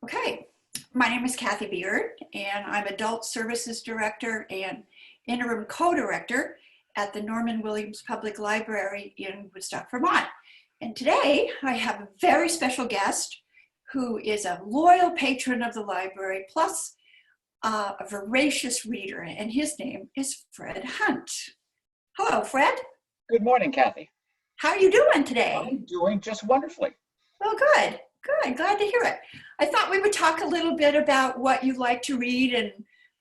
Okay, my name is Kathy Beaird, and I'm Adult Services Director and Interim Co-Director at the Norman Williams Public Library in Woodstock, Vermont. And today I have a very special guest who is a loyal patron of the library, plus a voracious reader, and his name is Fred Hunt. Hello, Fred. Good morning, Kathy. How are you doing today? I'm doing just wonderfully. Well, good, good. Glad to hear it. I thought we would talk a little bit about what you like to read and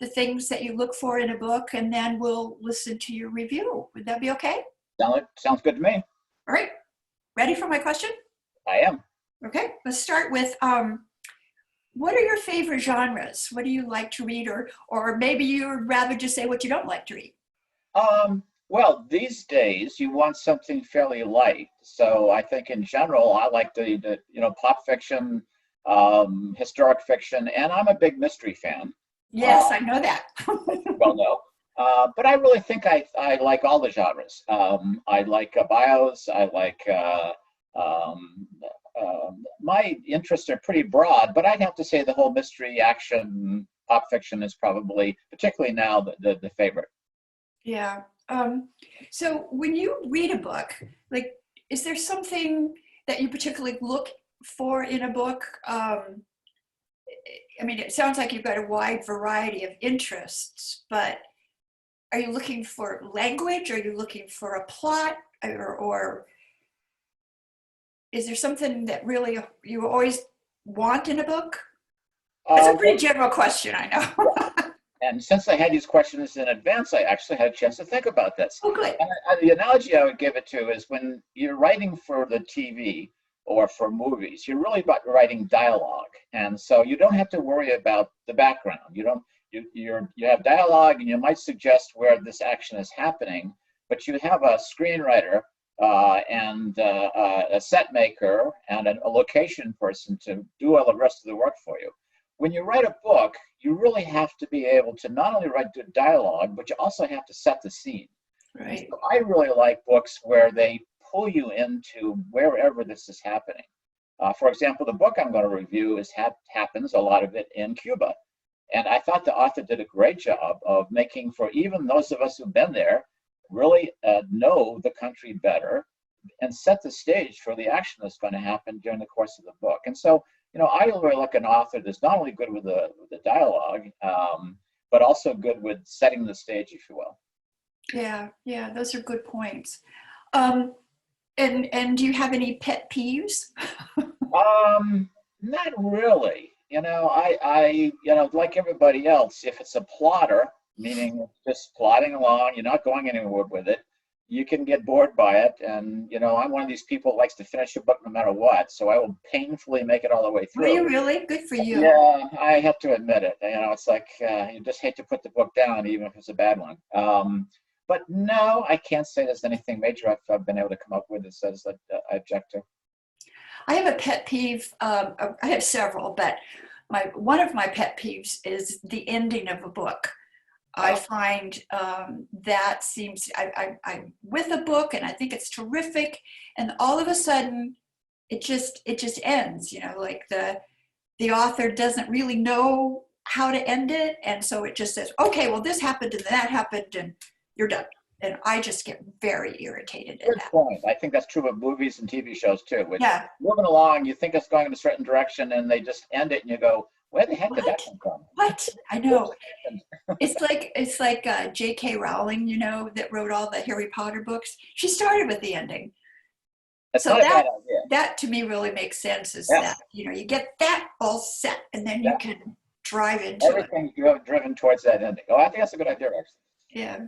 the things that you look for in a book, and then we'll listen to your review. Would that be okay? Sounds good to me. All right. Ready for my question? I am. Okay. Let's start with what are your favorite genres? What do you like to read, or maybe you'd rather just say what you don't like to read? Well, these days you want something fairly light. So I think in general, I like the pop fiction, historic fiction, and I'm a big mystery fan. Yes, I know that. Well, no. But I really think I like all the genres. I like bios. I like my interests are pretty broad, but I'd have to say the whole mystery, action, pop fiction is probably, particularly now, the favorite. Yeah. So when you read a book, like, is there something that you particularly look for in a book? I mean, it sounds like you've got a wide variety of interests, but are you looking for language? Are you looking for a plot? Or is there something that really you always want in a book? That's a pretty general question, I know. And since I had these questions in advance, I actually had a chance to think about this. Oh, good. And the analogy I would give it to is when you're writing for the TV or for movies, you're really about writing dialogue. And so you don't have to worry about the background. You have dialogue, and you might suggest where this action is happening, but you have a screenwriter and a set maker and a location person to do all the rest of the work for you. When you write a book, you really have to be able to not only write good dialogue, but you also have to set the scene. Right. So I really like books where they pull you into wherever this is happening. For example, the book I'm going to review happens, a lot of it, in Cuba. And I thought the author did a great job of making, for even those of us who've been there, really know the country better and set the stage for the action that's going to happen during the course of the book. And so, I really like an author that's not only good with the dialogue, but also good with setting the stage, if you will. Yeah, those are good points. And do you have any pet peeves? Not really. I like everybody else, if it's a plotter, meaning just plodding along, you're not going anywhere with it, you can get bored by it. And, I'm one of these people who likes to finish a book no matter what. So I will painfully make it all the way through. Are you really? Good for you. Yeah, I have to admit it. It's like you just hate to put the book down, even if it's a bad one. But no, I can't say there's anything major I've been able to come up with that says that I object to. I have a pet peeve. I have several, but one of my pet peeves is the ending of a book. I find that seems, I'm with a book and I think it's terrific, and all of a sudden it just ends, like the author doesn't really know how to end it, and so it just says, okay, well, this happened and that happened and you're done. And I just get very irritated at that. Good point. I think that's true of movies and TV shows too. Which, yeah. Moving along, you think it's going in a certain direction and they just end it and you go, where the heck did that come from? What? I know. It's like J.K. Rowling, that wrote all the Harry Potter books. She started with the ending. That's so not a bad idea. That to me really makes sense. Is Yes. that you get that all set, and then you can drive into everything you have driven towards that ending. Oh, I think that's a good idea, actually. Yeah.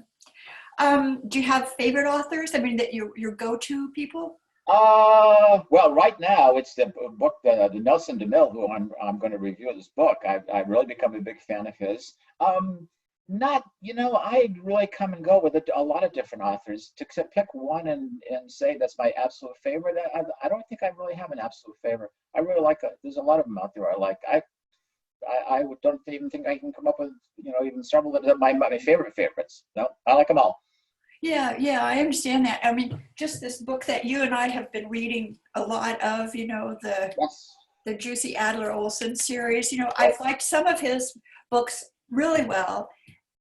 Do you have favorite authors? I mean, that your go-to people? Well, right now it's the book, the Nelson DeMille, who I'm going to review this book. I've really become a big fan of his. I really come and go with a lot of different authors. To pick one and say that's my absolute favorite, I don't think I really have an absolute favorite. I really like, there's a lot of them out there I like. I don't even think I can come up with, even several that are my favorite favorites. No, I like them all. Yeah, I understand that. I mean, just this book that you and I have been reading a lot of, Yes. the Juicy Adler Olson series. I've liked some of his books really well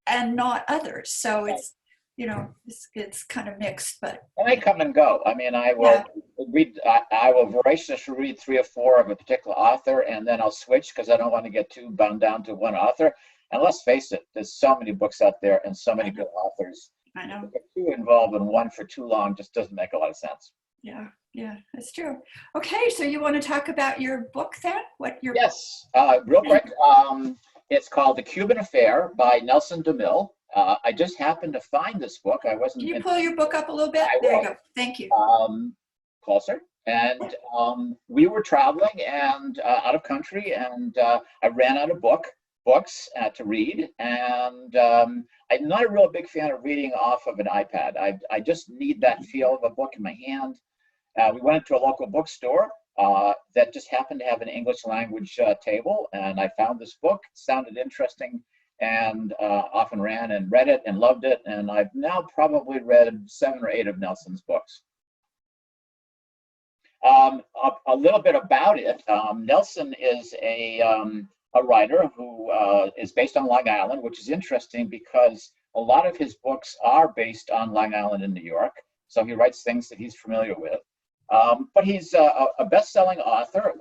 and not others. So it's kind of mixed, but And they come and go. I mean, I will yeah, read, I will voraciously read 3 or 4 of a particular author, and then I'll switch because I don't want to get too bound down to one author. And let's face it, there's so many books out there and so many good authors. I know. To get too involved in one for too long just doesn't make a lot of sense. Yeah, that's true. Okay, so you want to talk about your book then? What your Yes, real quick. It's called The Cuban Affair by Nelson DeMille. I just happened to find this book. I wasn't. Can you pull your book up a little bit? I There will. you go. Thank you. Closer. And we were traveling and out of country, and I ran out of books to read. And I'm not a real big fan of reading off of an iPad. I just need that feel of a book in my hand. We went into a local bookstore that just happened to have an English language table, and I found this book. It sounded interesting, and often ran and read it and loved it. And I've now probably read 7 or 8 of Nelson's books. A little bit about it. Nelson is a writer who is based on Long Island, which is interesting because a lot of his books are based on Long Island in New York. So he writes things that he's familiar with. But he's a best-selling author.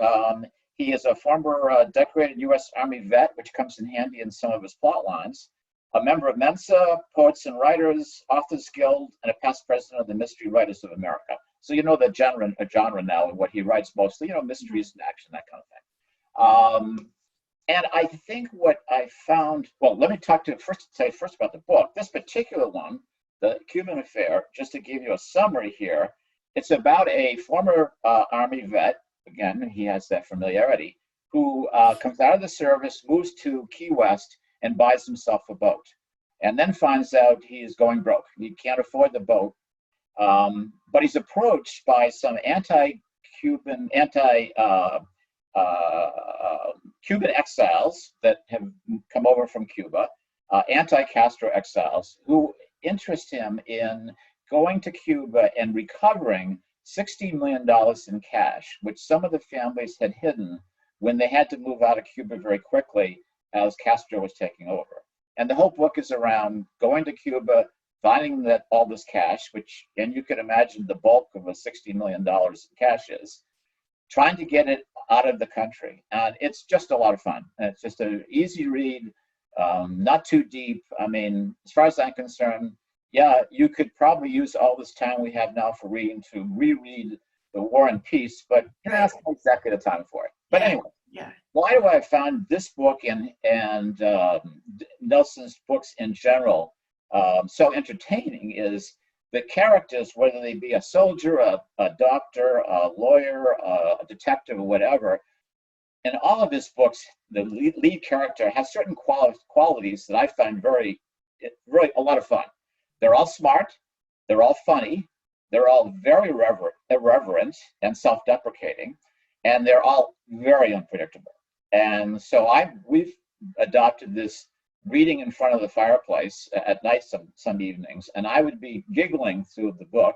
He is a former decorated U.S. Army vet, which comes in handy in some of his plot lines. A member of Mensa, Poets and Writers, Authors Guild, and a past president of the Mystery Writers of America. So you know the genre now and what he writes mostly, mysteries and action, that kind of thing. And I think what I found, well, let me say first about the book. This particular one, The Cuban Affair, just to give you a summary here, it's about a former Army vet, again, he has that familiarity, who comes out of the service, moves to Key West, and buys himself a boat. And then finds out he is going broke. He can't afford the boat. But he's approached by some Cuban exiles that have come over from Cuba, anti-Castro exiles, who interest him in going to Cuba and recovering $60 million in cash, which some of the families had hidden when they had to move out of Cuba very quickly as Castro was taking over. And the whole book is around going to Cuba, finding that all this cash, and you can imagine the bulk of a $60 million in cash is, trying to get it out of the country. And it's just a lot of fun. And it's just an easy read, not too deep. I mean, as far as I'm concerned, yeah, you could probably use all this time we have now for reading to reread The War and Peace, but that's not exactly the time for it. But anyway, why do I find this book and Nelson's books in general so entertaining is the characters, whether they be a soldier, a doctor, a lawyer, a detective, or whatever. In all of his books, the lead character has certain qualities that I find really a lot of fun. They're all smart, they're all funny, they're all very irreverent and self-deprecating, and they're all very unpredictable. And so we've adopted this reading in front of the fireplace at night some evenings, and I would be giggling through the book,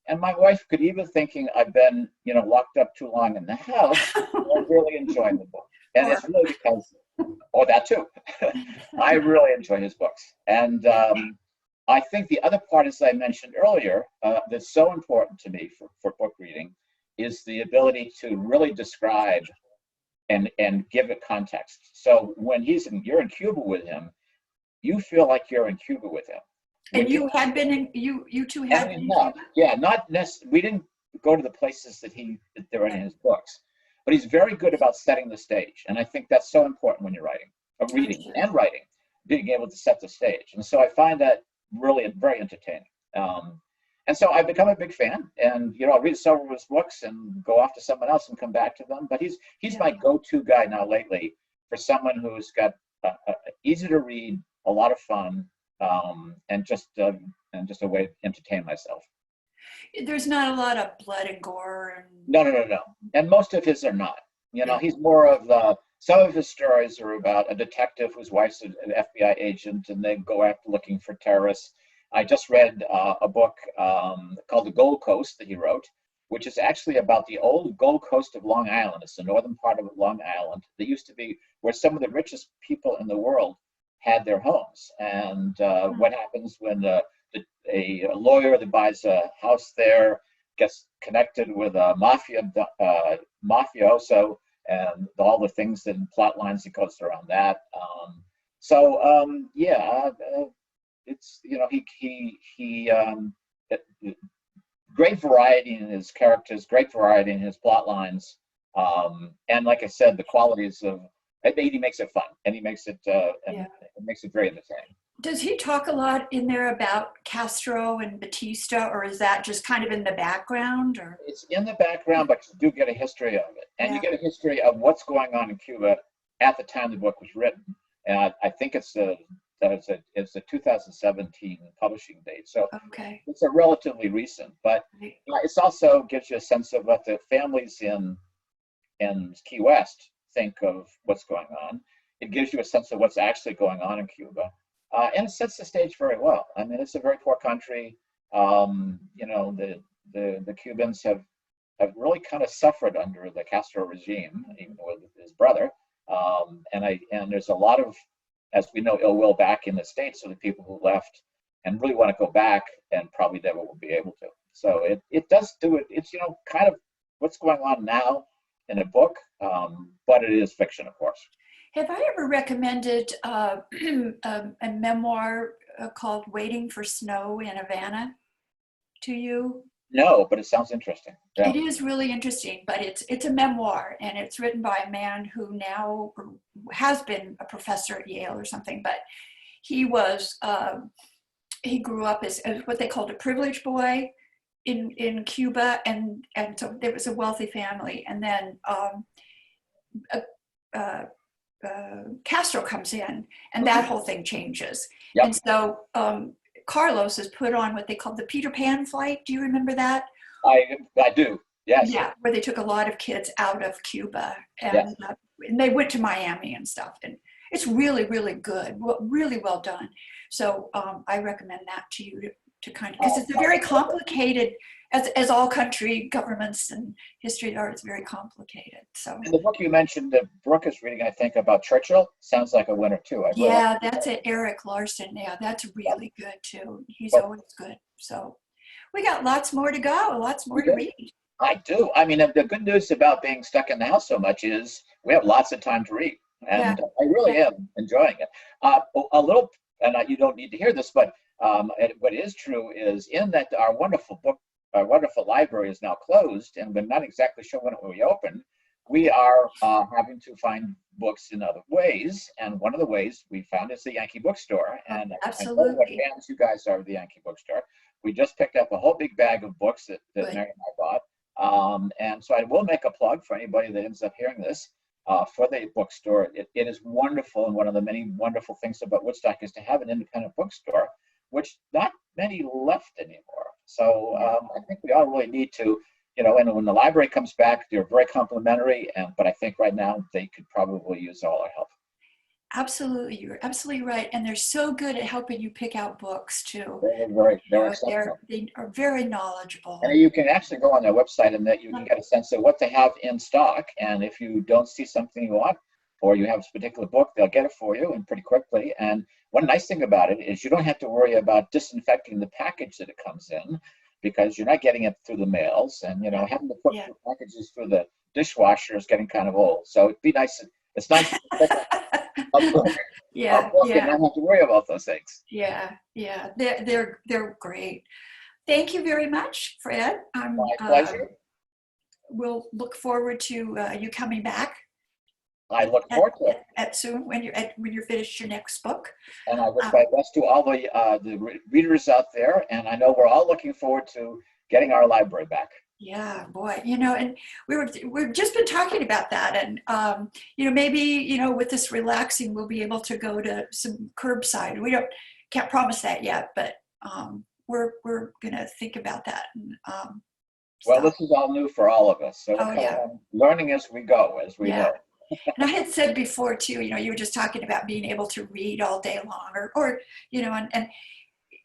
and my wife could even thinking I've been locked up too long in the house. I'm really enjoying the book, and it's really because, that too. I really enjoy his books, and I think the other part, as I mentioned earlier, that's so important to me for book reading is the ability to really describe and give it context. So when you're in Cuba with him, you feel like you're in Cuba with him. And you had been in, you two had been in Cuba? Yeah, not necessarily. We didn't go to the places that they're in his books, but he's very good about setting the stage. And I think that's so important when you're reading and writing, being able to set the stage. And so I find that really very entertaining. And so I've become a big fan, and I'll read several of his books and go off to someone else and come back to them. But he's my go-to guy now lately for someone who's got easy to read, a lot of fun, and just a way to entertain myself. There's not a lot of blood and gore. No. And most of his are not. He's more of some of his stories are about a detective whose wife's an FBI agent, and they go after looking for terrorists. I just read a book called The Gold Coast that he wrote, which is actually about the old Gold Coast of Long Island. It's the northern part of Long Island. That used to be where some of the richest people in the world had their homes. And what happens when a lawyer that buys a house there gets connected with a mafioso, and all the things and plot lines that goes around that. It's, you know, great variety in his characters, great variety in his plot lines, and like I said, the qualities of he makes it fun, and he makes it it makes it very entertaining. Does he talk a lot in there about Castro and Batista, or is that just kind of in the background? Or it's in the background, but you do get a history of it, and you get a history of what's going on in Cuba at the time the book was written. And I think it's a 2017 publishing date, so it's a relatively recent. But it's also gives you a sense of what the families in Key West think of what's going on. It gives you a sense of what's actually going on in Cuba. And it sets the stage very well. I mean, it's a very poor country. You know, the Cubans have really kind of suffered under the Castro regime, even with his brother. And there's a lot of, as we know, ill will back in the States of the people who left and really want to go back and probably never will be able to. So it does do it. It's, you know, kind of what's going on now in a book, but it is fiction, of course. Have I ever recommended a memoir called Waiting for Snow in Havana to you? No, but it sounds interesting. Yeah. It is really interesting, but it's a memoir, and it's written by a man who now has been a professor at Yale or something, but he grew up as what they called a privileged boy in Cuba, and so there was a wealthy family, and then Castro comes in, and that whole thing changes. Yep. And so Carlos is put on what they called the Peter Pan flight. Do you remember that? I do. Yes. Yeah, where they took a lot of kids out of Cuba, and, and they went to Miami and stuff. And it's really, really good, really well done. So I recommend that to you to kind of, because it's a very complicated, as all country governments and history are, it's very complicated. So in the book you mentioned that Brooke is reading, I think, about Churchill, sounds like a winner too. That's it, Eric Larson. Yeah, that's really good too. He's always good. So we got lots more to go, lots more to read. I do. I mean, the good news about being stuck in the house so much is we have lots of time to read, and I really am enjoying it. A little, and you don't need to hear this, but what is true is in that our wonderful library is now closed, and we're not exactly sure when it will reopen. We are having to find books in other ways, and one of the ways we found is the Yankee Bookstore. And absolutely, I know what fans you guys are of the Yankee Bookstore. We just picked up a whole big bag of books that Mary and I bought, and so I will make a plug for anybody that ends up hearing this for the bookstore. It is wonderful, and one of the many wonderful things about Woodstock is to have an independent bookstore, which not many left anymore. So I think we all really need to, you know, and when the library comes back, they're very complimentary, but I think right now they could probably use all our help. Absolutely, you're absolutely right, and they're so good at helping you pick out books too. They are very knowledgeable. And you can actually go on their website, and that you can get a sense of what they have in stock. And if you don't see something you want, or you have a particular book, they'll get it for you and pretty quickly. And one nice thing about it is you don't have to worry about disinfecting the package that it comes in, because you're not getting it through the mails, and you know, having to put packages through the dishwasher is getting kind of old. So it'd be nice. It's nice to pick up a book and not have to worry about those things. They're great. Thank you very much, Fred. My pleasure. We'll look forward to you coming back. I look forward to it. At soon when you're finished your next book. And I wish my best to all the readers out there. And I know we're all looking forward to getting our library back. Yeah, boy, you know, and we've just been talking about that, and you know, maybe, you know, with this relaxing, we'll be able to go to some curbside. We can't promise that yet, but we're gonna think about that. And, well, this is all new for all of us, so learning as we go, as we know. And I had said before too, you know, you were just talking about being able to read all day long, or you know, and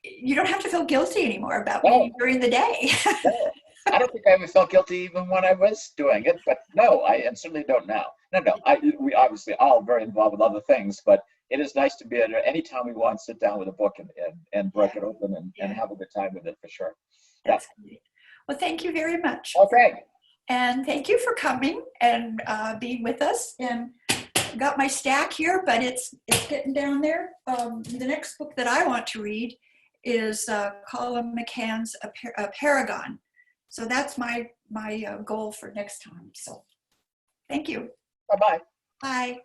you don't have to feel guilty anymore about reading during the day. I don't think I ever felt guilty even when I was doing it, but no, I certainly don't now. No, no, we obviously all very involved with other things, but it is nice to be able to, anytime we want, sit down with a book and break Yeah, it open and yeah, have a good time with it for sure. Yeah. that's great. Well, thank you very much. Okay. And thank you for coming and being with us. And got my stack here, but it's getting down there. The next book that I want to read is Colin McCann's A Paragon. So that's my goal for next time. So thank you. Bye bye. Bye.